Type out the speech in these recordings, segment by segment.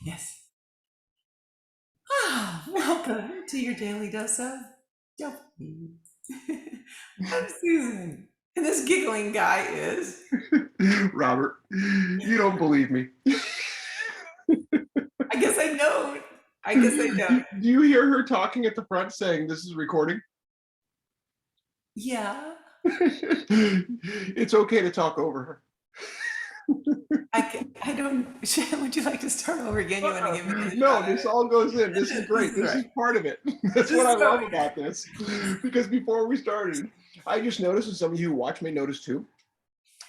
Yes. Ah, welcome to your daily dose of dopamine. I'm Susan, and this giggling guy is. Robert, you don't believe me. I guess I don't. I guess I don't. Do you hear her talking at the front saying this is recording? Yeah, It's okay to talk over her. I don't. Would you like to start over again? You want to give me a No, shot at this it? all goes in. This is This great. is This right. is part of it. That's This what is I what love we about this. Because before we started, I just noticed, and some of you who watch may notice too,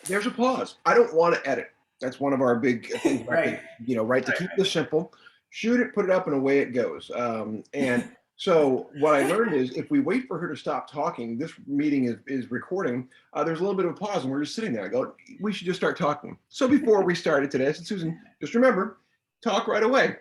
there's a pause. I don't want to edit. That's one of our big things do. about Right. this, right? To keep this simple, shoot it, put it up, and away it goes. And so what I learned is if we wait for her to stop talking, this meeting is recording. There's a little bit of a pause, and we're just sitting there. I go, we should just start talking. So before we started today, I said, Susan, just remember, talk right away.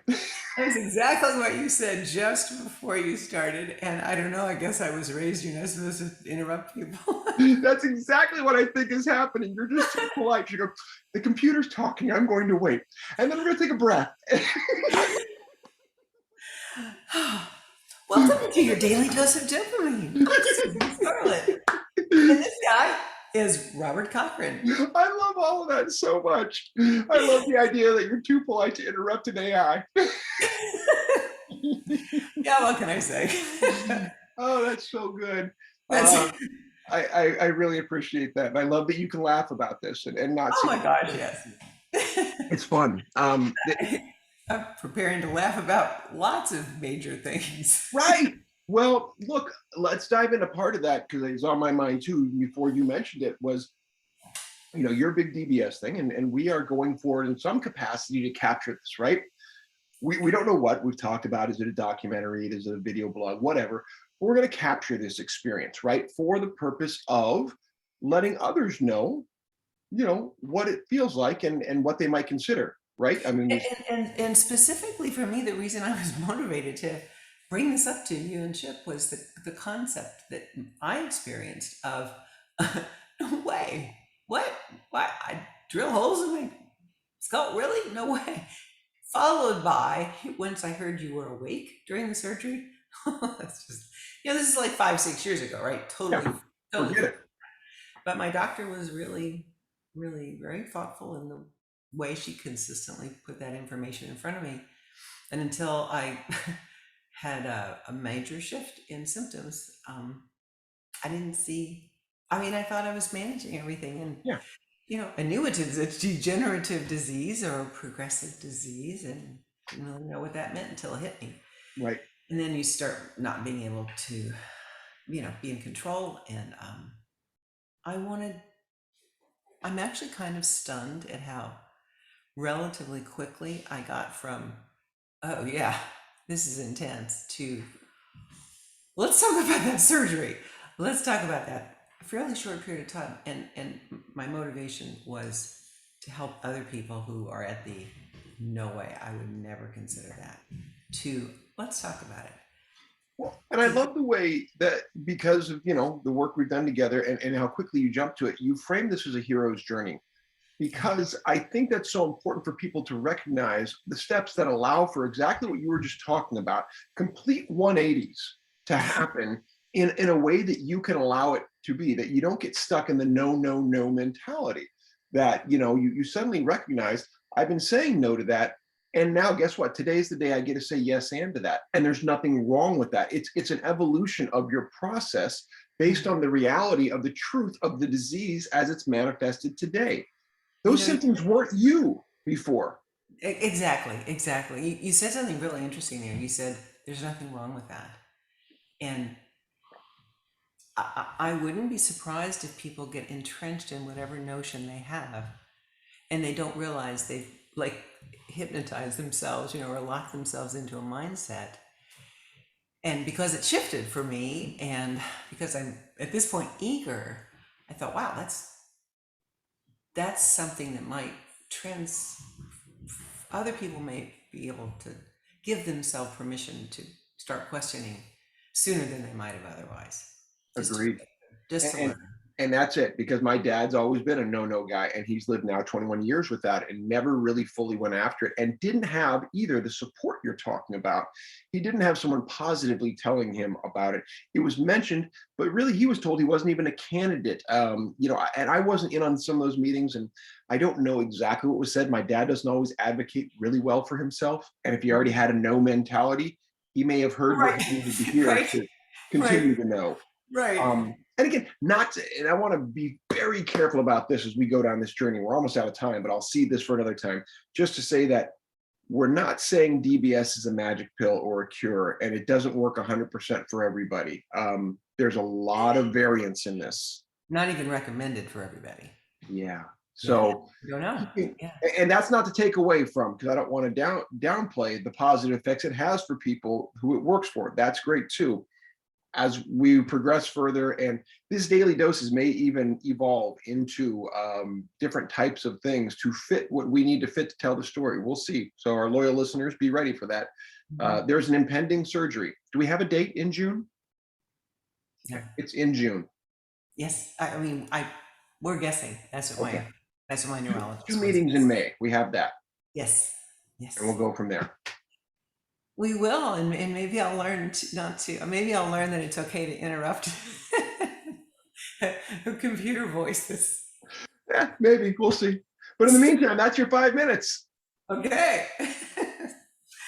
That's exactly what you said just before you started. And I don't know, I guess I was raised you're not supposed to interrupt people. That's exactly what I think is happening. You're just too polite. You go, the computer's talking. I'm going to wait, and then we're going to take a breath. Welcome to your daily dose of dopamine. I'm Susan Scarlett. And this guy is Robert Cochran. I love all of that so much. I love the idea that you're too polite to interrupt an AI. Yeah, what can I say? Oh, that's so good. That's, Uh, I really appreciate that. And I love that you can laugh about this and not oh see my gosh, yes. it's fun. I'm preparing to laugh about lots of major things. Right. Well, look, let's dive into part of that because it's on my mind too. Before you mentioned it, was your big DBS thing, and we are going forward in some capacity to capture this, right? We don't know what we've talked about. Is it a documentary? Is it a video blog? Whatever. But we're going to capture this experience, right? For the purpose of letting others know, what it feels like and what they might consider, right? I mean, And specifically for me, the reason I was motivated to bring this up to you and Chip was the concept that I experienced of no way. What? Why? I drill holes in my skull? Really? No way. Followed by, once I heard you were awake during the surgery, that's just, this is like 5, 6 years ago, right? Totally, yeah, totally. forget it. But my doctor was really, really very thoughtful in the way she consistently put that information in front of me. And until I had a major shift in symptoms, I didn't see. I mean, I thought I was managing everything, and Yeah, I knew it's a degenerative disease or a progressive disease, and didn't really know what that meant until it hit me. right. And then you start not being able to, be in control. And I wanted. I'm actually kind of stunned at how relatively quickly I got from, oh yeah, this is intense, to let's talk about that surgery. Let's talk about that. A fairly short period of time. And my motivation was to help other people who are at the no way, I would never consider that, to let's talk about it. Well, and I To, love the way that because of the work we've done together and how quickly you jump to it, you frame this as a hero's journey. Because I think that's so important for people to recognize the steps that allow for exactly what you were just talking about, complete 180s to happen in a way that you can allow it to be, that you don't get stuck in the no, no, no mentality, that you suddenly recognize I've been saying no to that. And now guess what? Today's the day I get to say yes and to that. And there's nothing wrong with that. It's an evolution of your process based on the reality of the truth of the disease as it's manifested today. you Those know, symptoms weren't you before. exactly, exactly. You said something really interesting there. You said there's nothing wrong with that. And I wouldn't be surprised if people get entrenched in whatever notion they have, and they don't realize they've like hypnotized themselves, or locked themselves into a mindset. And because it shifted for me, and because I'm at this point eager, I thought, wow, that's something that might trans other people may be able to give themselves permission to start questioning sooner than they might have otherwise, just to Agreed. just And, to and learn. And that's it, because my dad's always been a no guy, and he's lived now 21 years with that and never really fully went after it, and didn't have either the support you're talking about. He didn't have someone positively telling him about it. It was mentioned, but really he was told he wasn't even a candidate. And I wasn't in on some of those meetings, and I don't know exactly what was said. My dad doesn't always advocate really well for himself, and if he already had a no mentality, he may have heard what Right, he needed to hear right, to right, continue to know. right. And again, not to, and I want to be very careful about this as we go down this journey. We're almost out of time, but I'll see this for another time. Just to say that we're not saying DBS is a magic pill or a cure, and it doesn't work 100% for everybody. There's a lot of variance in this. Not even recommended for everybody. Yeah. Yeah, So, you don't know. Yeah. and that's not to take away from, because I don't want to downplay the positive effects it has for people who it works for. That's great too. As we progress further, and these daily doses may even evolve into different types of things to fit what we need to fit to tell the story. We'll see. So our loyal listeners, be ready for that. Mhm. There's an impending surgery. Do we have a date in June? Yeah. It's in June. Yes. I mean, we're guessing. Okay. That's what my Two neurologist was. meetings in May. We have that, Yes. and we'll Yes. go from there. We will, and maybe I'll learn not to. Maybe I'll learn that it's okay to interrupt computer voices. Yeah, maybe we'll see. But in the meantime, that's your 5 minutes. Okay.